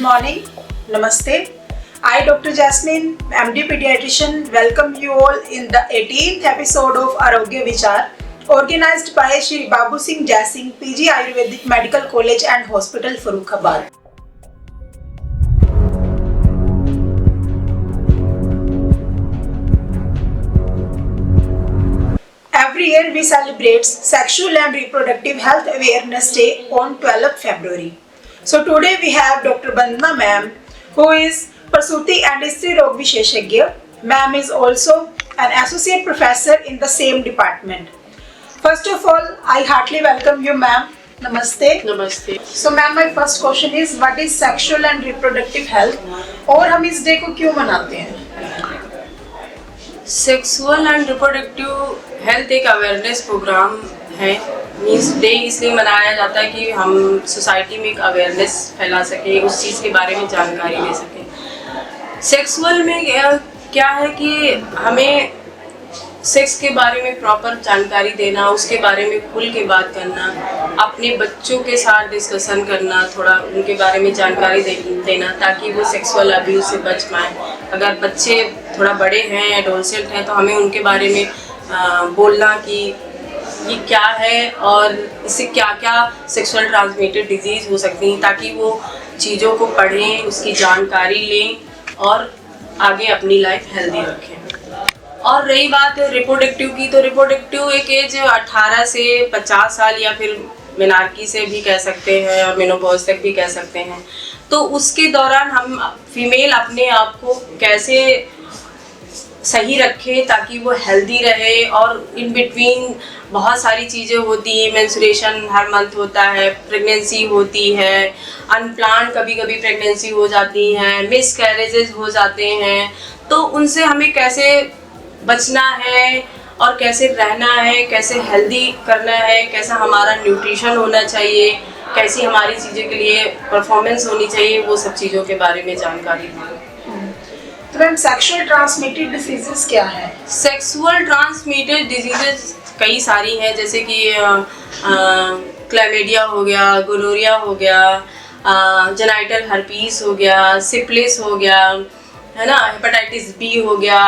morning. Namaste. I, Dr. Jasmine, MD Pediatrician, welcome you all in the 18th episode of Arogya Vichar, organized by Shri Babu Singh Jaising, PG Ayurvedic Medical College and Hospital, Farrukhabad. Every year we celebrate Sexual and Reproductive Health Awareness Day on 12th February. So today we have Dr. Bandana ma'am, who is Prasuti and Stri Rog Visheshagya. Ma'am is also an associate professor in the same department. First of all, I heartily welcome you, ma'am. Namaste. नमस्ते। So ma'am, my first question is, what is sexual and reproductive health? और हम इस day को क्यों मनाते हैं? Sexual and reproductive health एक awareness programme है। मीन्स डे इसलिए मनाया जाता है कि हम सोसाइटी में एक अवेयरनेस फैला सकें, उस चीज़ के बारे में जानकारी ले सकें। सेक्सुअल में क्या है कि हमें सेक्स के बारे में प्रॉपर जानकारी देना, उसके बारे में खुल के बात करना, अपने बच्चों के साथ डिस्कशन करना, थोड़ा उनके बारे में जानकारी देना ताकि वो सेक्सुअल अब्यूज़ से बच पाएँ। अगर बच्चे थोड़ा बड़े हैं, एडोलसेंट हैं, तो हमें उनके बारे में बोलना कि ये क्या है और इससे क्या क्या सेक्सुअल ट्रांसमिटेड डिजीज़ हो सकती हैं, ताकि वो चीज़ों को पढ़ें, उसकी जानकारी लें और आगे अपनी लाइफ हेल्दी रखें। और रही बात रिप्रोडक्टिव की, तो रिप्रोडक्टिव एक एज 18 से 50 साल या फिर मेनार्की से भी कह सकते हैं और मेनोपॉज तक भी कह सकते हैं। तो उसके दौरान हम फीमेल अपने आप को कैसे सही रखें ताकि वो हेल्दी रहे। और इन बिटवीन बहुत सारी चीज़ें होती हैं, मेंस्ट्रुएशन हर मंथ होता है, प्रेगनेंसी होती है, अनप्लान्ड कभी कभी प्रेगनेंसी हो जाती हैं, मिसकैरेजेस हो जाते हैं। तो उनसे हमें कैसे बचना है और कैसे रहना है, कैसे हेल्दी करना है, कैसा हमारा न्यूट्रिशन होना चाहिए, कैसी हमारी चीज़ों के लिए परफॉर्मेंस होनी चाहिए, वो सब चीज़ों के बारे में जानकारी दें। तो मैम, सेक्सुअल ट्रांसमिटेड डिसीजेस क्या है? सेक्सुअल ट्रांसमिटेड डिजीजेस कई सारी हैं, जैसे कि क्लैमिडिया हो गया, गोनोरिया हो गया, जेनाइटल हर्पीस हो गया, सिफिलिस हो गया, है ना, हेपेटाइटिस बी हो गया,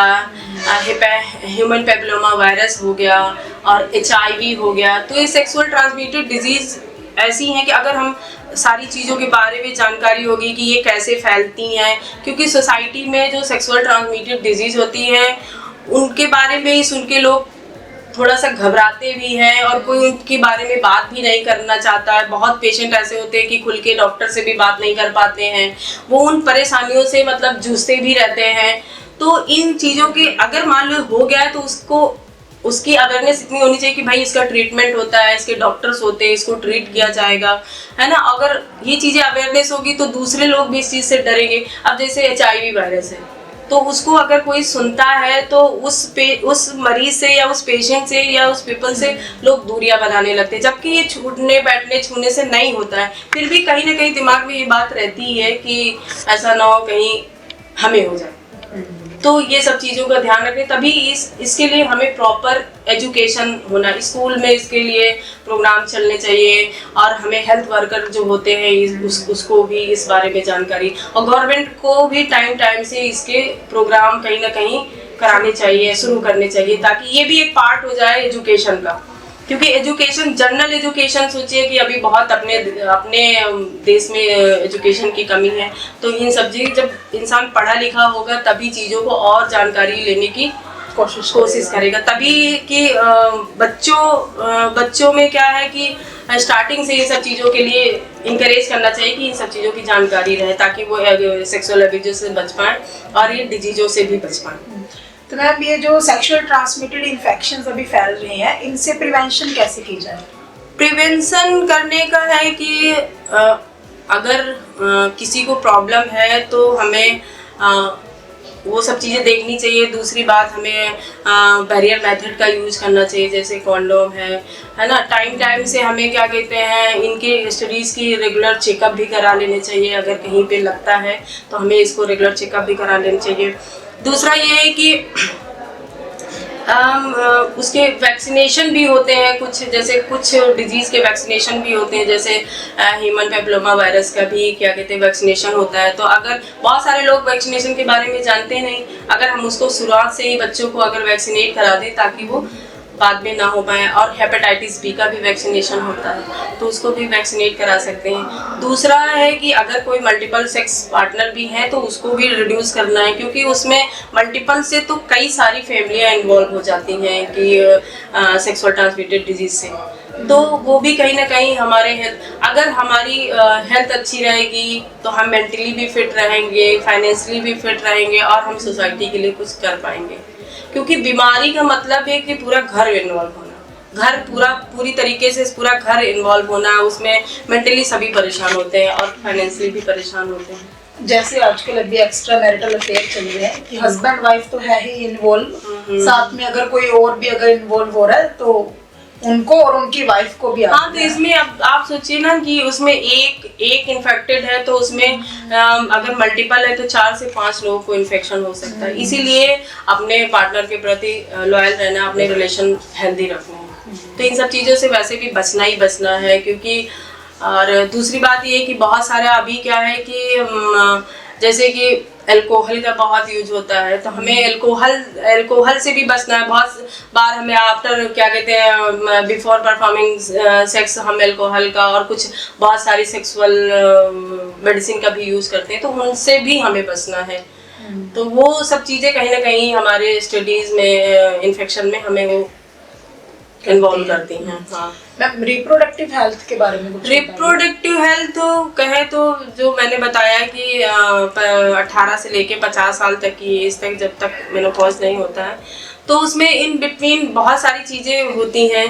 ह्यूमन पेपिलोमा वायरस हो गया और HIV हो गया। तो ये सेक्सुअल ट्रांसमिटेड डिजीज़ ऐसी हैं कि अगर हम सारी चीज़ों के बारे में जानकारी होगी कि ये कैसे फैलती हैं, क्योंकि सोसाइटी में जो सेक्सुअल ट्रांसमिटेड डिजीज़ होती है उनके बारे में ही सुन के लोग थोड़ा सा घबराते भी हैं और कोई उनके बारे में बात भी नहीं करना चाहता है। बहुत पेशेंट ऐसे होते हैं कि खुल के डॉक्टर से भी बात नहीं कर पाते हैं, वो उन परेशानियों से मतलब जूझते भी रहते हैं। तो इन चीज़ों के अगर मान लो हो गया है तो उसकी अवेयरनेस इतनी होनी चाहिए कि भाई इसका ट्रीटमेंट होता है, इसके डॉक्टर्स होते हैं, इसको ट्रीट किया जाएगा, है ना। अगर ये चीज़ें अवेयरनेस होगी तो दूसरे लोग भी इस चीज़ से डरेंगे। अब जैसे HIV वायरस है, तो उसको अगर कोई सुनता है तो उस मरीज से या उस पेशेंट से या उस पीपल से लोग दूरियां बनाने लगते हैं, जबकि ये छूटने बैठने छूने से नहीं होता है। फिर भी कहीं ना कहीं दिमाग में ये बात रहती है कि ऐसा ना हो कहीं हमें हो जाए। तो ये सब चीज़ों का ध्यान रखें, तभी इसके लिए हमें प्रॉपर एजुकेशन होना, स्कूल में इसके लिए प्रोग्राम चलने चाहिए और हमें हेल्थ वर्कर जो होते हैं उसको भी इस बारे में जानकारी, और गवर्नमेंट को भी टाइम से इसके प्रोग्राम कहीं ना कहीं कराने चाहिए, शुरू करने चाहिए, ताकि ये भी एक पार्ट हो जाए एजुकेशन का। क्योंकि एजुकेशन, जनरल एजुकेशन, सोचिए कि अभी बहुत अपने देश में एजुकेशन की कमी है। तो इन सब चीज़ जब इंसान पढ़ा लिखा होगा तभी चीज़ों को और जानकारी लेने की कोशिश करेगा। तभी कि बच्चों में क्या है कि स्टार्टिंग से ये सब चीज़ों के लिए इंकरेज करना चाहिए कि इन सब चीज़ों की जानकारी रहे, ताकि वो सेक्सुअल अब्यूज़ से बच पाएँ और ये डिजीज़ों से भी बच पाएँ। तो मैम, ये जो सेक्सुअल ट्रांसमिटेड इन्फेक्शंस अभी फैल रही हैं, इनसे प्रिवेंशन कैसे की जाए? प्रिवेंशन करने का है कि अगर किसी को प्रॉब्लम है तो हमें वो सब चीज़ें देखनी चाहिए। दूसरी बात, हमें बैरियर मेथड का यूज़ करना चाहिए, जैसे कॉन्डोम है ना। टाइम से हमें क्या कहते हैं, इनके स्टडीज़ की रेगुलर चेकअप भी करा लेने चाहिए। अगर कहीं पे लगता है तो हमें इसको रेगुलर चेकअप भी करा लेना चाहिए। दूसरा ये है कि उसके वैक्सीनेशन भी होते हैं कुछ, जैसे कुछ डिजीज़ के वैक्सीनेशन भी होते हैं, जैसे ह्यूमन पेप्लोमा वायरस का भी क्या कहते हैं वैक्सीनेशन होता है। तो अगर बहुत सारे लोग वैक्सीनेशन के बारे में जानते नहीं, अगर हम उसको शुरुआत से ही बच्चों को अगर वैक्सीनेट करा दें ताकि वो बाद में ना हो पाए। और हेपेटाइटिस बी का भी वैक्सीनेशन होता है तो उसको भी वैक्सीनेट करा सकते हैं। दूसरा है कि अगर कोई मल्टीपल सेक्स पार्टनर भी है तो उसको भी रिड्यूस करना है, क्योंकि उसमें मल्टीपल से तो कई सारी फैमिलियां इन्वॉल्व हो जाती हैं कि सेक्सुअल ट्रांसमिटेड डिजीज से, तो वो भी कहीं ना कहीं हमारे अगर हमारी हेल्थ अच्छी रहेगी तो हम मेंटली भी फिट रहेंगे, फाइनेंशियली भी फिट रहेंगे और हम सोसाइटी के लिए कुछ कर पाएंगे। क्योंकि बीमारी का मतलब है कि पूरा घर इन्वॉल्व होना, घर पूरी तरीके से पूरा घर इन्वॉल्व होना, उसमें मेंटली सभी परेशान होते हैं और फाइनेंशियली भी परेशान होते हैं। जैसे आजकल अभी एक्स्ट्रा मैरिटल अफेयर चल रहे हैं कि हस्बैंड वाइफ तो है ही इन्वॉल्व, साथ में अगर कोई और भी अगर इन्वॉल्व हो रहा है तो उनको और उनकी वाइफ को भी हाँ, तो इसमें अब आप सोचिए ना कि उसमें एक इन्फेक्टेड है तो उसमें अगर मल्टीपल है तो 4 से 5 लोगों को इन्फेक्शन हो सकता है। इसीलिए अपने पार्टनर के प्रति लॉयल रहना, अपने रिलेशन हेल्दी रखना है। तो इन सब चीज़ों से वैसे भी बचना ही बचना है, क्योंकि और दूसरी बात ये कि बहुत सारा अभी क्या है कि जैसे कि अल्कोहल का बहुत यूज होता है, तो हमें अल्कोहल से भी बचना है। बहुत बार हमें आफ्टर क्या कहते हैं बिफोर परफॉर्मिंग सेक्स हम अल्कोहल का और कुछ बहुत सारी सेक्सुअल मेडिसिन का भी यूज करते हैं, तो उनसे भी हमें बचना है। तो वो सब चीज़ें कहीं ना कहीं हमारे स्टडीज में इन्फेक्शन में हमें वो इन्वॉल्व करती हैं। हाँ मैम, रिप्रोडक्टिव हेल्थ के बारे में कुछ रिप्रोडक्टिव हेल्थ तो कहे तो जो मैंने बताया कि 18 से लेके 50 साल तक की एज तक जब तक मेनोपॉज नहीं होता है तो उसमें इन बिटवीन बहुत सारी चीज़ें होती हैं,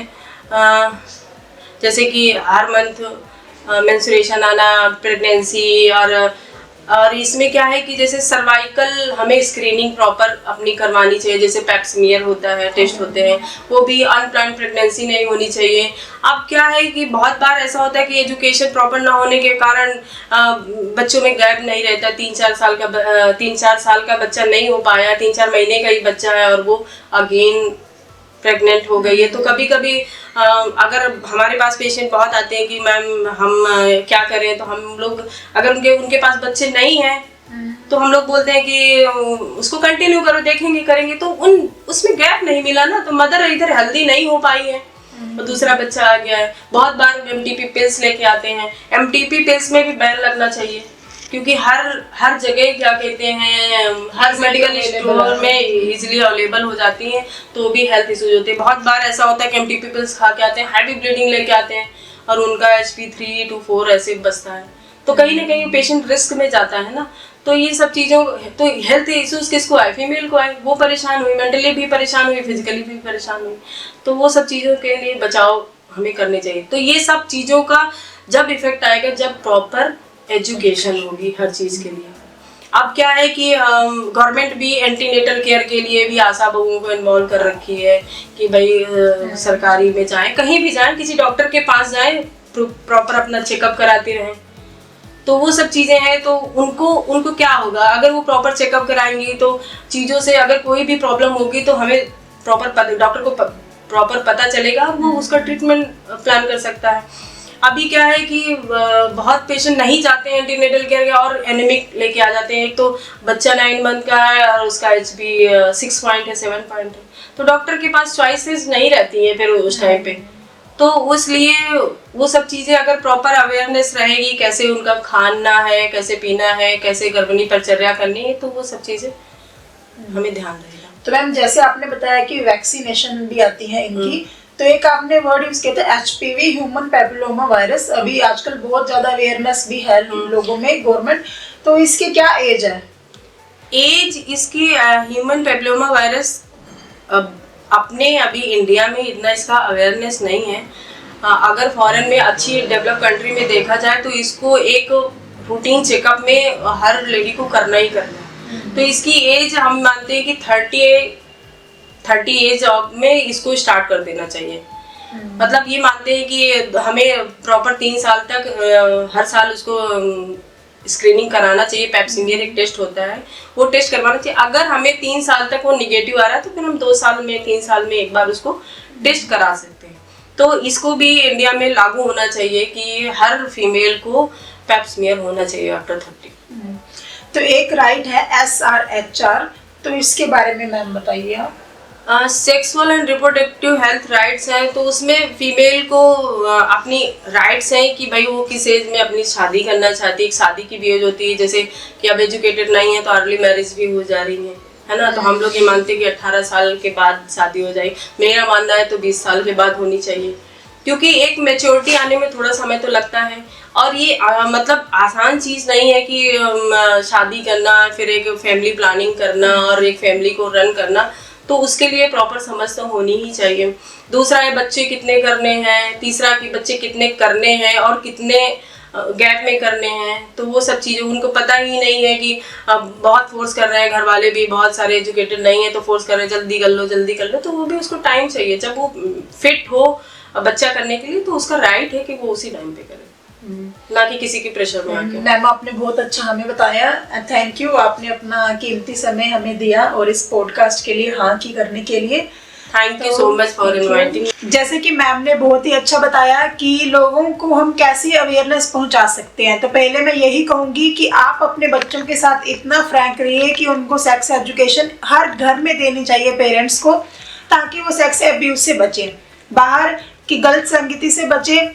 जैसे कि हर मंथ मेंस्ट्रुएशन आना, प्रेगनेंसी, और इसमें क्या है कि जैसे सर्वाइकल हमें स्क्रीनिंग प्रॉपर अपनी करवानी चाहिए, जैसे पैप्समियर होता है, टेस्ट होते हैं, वो भी अनप्लान्ड प्रेगनेंसी नहीं होनी चाहिए। अब क्या है कि बहुत बार ऐसा होता है कि एजुकेशन प्रॉपर ना होने के कारण बच्चों में गैप नहीं रहता, 3-4 साल का बच्चा नहीं हो पाया, 3-4 महीने का ही बच्चा है और वो अगेन प्रेग्नेंट हो गई है। तो कभी कभी अगर हमारे पास पेशेंट बहुत आते हैं कि मैम हम क्या करें, तो हम लोग अगर उनके पास बच्चे नहीं हैं तो हम लोग बोलते हैं कि उसको कंटिन्यू करो, देखेंगे करेंगे, तो उसमें गैप नहीं मिला ना, तो मदर इधर हेल्दी नहीं हो पाई है और दूसरा बच्चा आ गया है। बहुत बार एमटीपी पिल्स लेके आते हैं, एमटीपी पिल्स में भी बैन लगना चाहिए, क्योंकि हर जगह क्या कहते हैं हर मेडिकल स्टोर में इजीली अवेलेबल हो जाती हैं, तो भी हेल्थ इश्यूज होते हैं। बहुत बार ऐसा होता है कि एमटीपी पिल्स खा के आते हैं, हैवी ब्लीडिंग लेके आते हैं और उनका HP3 to 4 ऐसे बचता है, तो कहीं ना कहीं पेशेंट रिस्क में जाता है ना। तो ये सब चीज़ों तो हेल्थ इश्यूज किसको आए, फीमेल को आए, वो परेशान हुई, मेंटली भी परेशान हुई, फिजिकली भी परेशान हुई, तो वो सब चीज़ों के लिए बचाव हमें करने चाहिए। तो ये सब चीज़ों का जब इफेक्ट आएगा जब प्रॉपर एजुकेशन होगी हर चीज़ के लिए। अब क्या है कि गवर्नमेंट भी एंटीनेटल केयर के लिए भी आशा बहुओं को इन्वॉल्व कर रखी है कि भाई सरकारी में जाएं, कहीं भी जाएं, किसी डॉक्टर के पास जाएं, प्रॉपर अपना चेकअप कराते रहें, तो वो सब चीज़ें हैं। तो उनको क्या होगा, अगर वो प्रॉपर चेकअप कराएंगी तो चीज़ों से अगर कोई भी प्रॉब्लम होगी तो हमें डॉक्टर को प्रॉपर पता चलेगा, वो उसका ट्रीटमेंट प्लान कर सकता है। अभी क्या है कि बहुत पेशेंट नहीं जाते हैं एंटीनेटल केयर के और एनीमिक लेके आ जाते हैं। एक तो बच्चा 9 मंथ का है और उसका HP 6 पॉइंट है, 7 पॉइंट है, तो डॉक्टर के पास चॉइसेस नहीं रहती हैं फिर उस टाइम पे। तो उसलिए वो सब चीज़ें अगर प्रॉपर अवेयरनेस रहेगी, कैसे उनका खाना है, कैसे पीना है, कैसे गर्भनी परिचर्या करनी है, तो वो सब चीज़ें हमें ध्यान रहेगा। तो मैम जैसे आपने बताया कि वैक्सीनेशन भी आती है इनकी, तो एक आपने वर्ड यूज किया था HPV ह्यूमन पेपिलोमा वायरस, अभी आजकल बहुत ज्यादा अवेयरनेस भी है लोगों में, गवर्नमेंट, तो इसकी क्या एज है? एज इसकी ह्यूमन पेपिलोमा वायरस अपने अभी इंडिया में इतना इसका अवेयरनेस नहीं है। अगर फॉरेन में अच्छी डेवलप कंट्री में देखा जाए तो इसको एक रूटीन चेकअप में हर लेडी को करना ही करना है। तो इसकी एज हम मानते हैं कि 30 एज में इसको स्टार्ट कर देना चाहिए। मतलब ये मानते हैं कि हमें प्रॉपर 3 साल तक हर साल उसको स्क्रीनिंग कराना चाहिए। पेप्सिमियर एक टेस्ट होता है, वो टेस्ट करवाना चाहिए। अगर हमें 3 साल तक वो निगेटिव आ रहा है तो फिर हम 2 साल में 3 साल में एक बार उसको टेस्ट करा सकते हैं। तो इसको भी इंडिया में लागू होना चाहिए कि हर फीमेल को पेप्सिमियर होना चाहिए आफ्टर 30। तो एक राइट है SRHR, तो इसके बारे में मैम बताइए आप। Sexual and reproductive health rights हैं, तो उसमें फीमेल को अपनी राइट्स हैं कि भाई वो किस एज में अपनी शादी करना चाहती है। एक शादी की भी एज होती है, जैसे कि अब एजुकेटेड नहीं है तो अर्ली मैरिज भी हो जा रही है ना। तो हम लोग ये मानते हैं कि 18 साल के बाद शादी हो जाए। मेरा मानना है तो 20 साल के बाद होनी चाहिए, क्योंकि एक मैच्योरिटी आने में थोड़ा समय तो लगता है। और ये मतलब आसान चीज़ नहीं है कि शादी करना, फिर एक फैमिली प्लानिंग करना और एक फैमिली को रन करना, तो उसके लिए प्रॉपर समझ तो होनी ही चाहिए। दूसरा है बच्चे कितने करने हैं, तीसरा कि बच्चे कितने करने हैं और कितने गैप में करने हैं। तो वो सब चीज़ें उनको पता ही नहीं है कि बहुत फोर्स कर रहे हैं घर वाले भी, बहुत सारे एजुकेटेड नहीं है तो फोर्स कर रहे हैं जल्दी कर लो जल्दी कर लो। तो वो भी उसको टाइम चाहिए, जब वो फिट हो बच्चा करने के लिए तो उसका राइट है कि वो उसी टाइम पे करे, ना कि किसी के प्रेशर में आके। मैम आपने बहुत अच्छा हमें बताया, थैंक यू, आपने अपना कीमती समय हमें दिया और इस पॉडकास्ट के लिए हाँ की करने के लिए thank you so much for inviting. जैसे कि मैम ने बहुत ही अच्छा बताया कि लोगों को हम कैसी अवेयरनेस पहुंचा सकते हैं, तो पहले मैं यही कहूंगी कि आप अपने बच्चों के साथ इतना फ्रैंक रहिए कि उनको सेक्स एजुकेशन हर घर में देनी चाहिए पेरेंट्स को, ताकि वो सेक्स एब्यूज से बचें, बाहर की गलत संगति से बचें,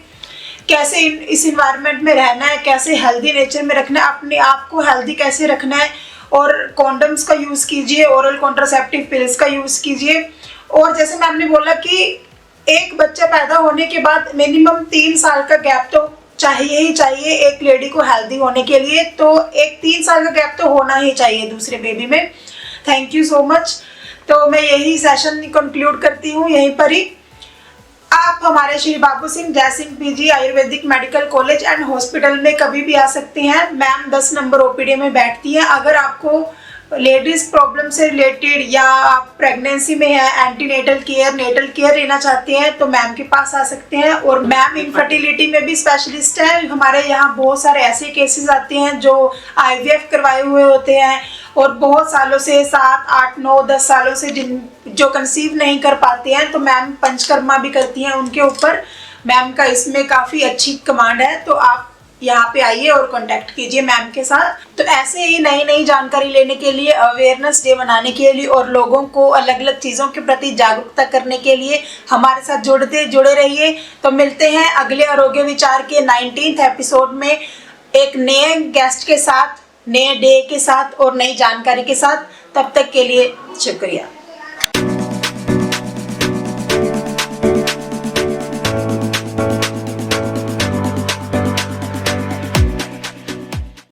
कैसे इस इन्वायरमेंट में रहना है, कैसे हेल्दी नेचर में रखना है, अपने आप को हेल्दी कैसे रखना है, और कॉन्डम्स का यूज़ कीजिए, ओरल कॉन्ट्रासेप्टिव पिल्स का यूज़ कीजिए। और जैसे मैम ने बोला कि एक बच्चा पैदा होने के बाद मिनिमम 3 साल का गैप तो चाहिए ही चाहिए एक लेडी को हेल्दी होने के लिए, तो एक 3 साल का गैप तो होना ही चाहिए दूसरे बेबी में। Thank you so much. तो मैं यही सेशन कंक्लूड करती हूँ यहीं पर ही। आप हमारे Shri Babu Singh Jaisingh PG Ayurvedic medical college and hospital में कभी भी आ सकते हैं। मैम 10 नंबर ओपीडी में बैठती हैं। अगर आपको लेडीज प्रॉब्लम से रिलेटेड या आप प्रेगनेंसी में है, एंटीनेटल केयर नेटल केयर लेना चाहते हैं तो मैम के पास आ सकते हैं। और मैम इनफर्टिलिटी में भी स्पेशलिस्ट है। हमारे यहाँ बहुत सारे ऐसे केसेस आते हैं जो IVF करवाए हुए होते हैं और बहुत सालों से 7, 8, 9, 10 सालों से जो कंसीव नहीं कर पाते हैं, तो मैम पंचकर्मा भी करती हैं उनके ऊपर। मैम का इसमें काफ़ी अच्छी कमांड है, तो आप यहाँ पे आइए और कांटेक्ट कीजिए मैम के साथ। तो ऐसे ही नई नई जानकारी लेने के लिए, अवेयरनेस डे मनाने के लिए और लोगों को अलग अलग चीज़ों के प्रति जागरूकता करने के लिए हमारे साथ जुड़े रहिए। तो मिलते हैं अगले आरोग्य विचार के 19th एपिसोड में एक नए गेस्ट के साथ, नए डे के साथ और नई जानकारी के साथ। तब तक के लिए शुक्रिया।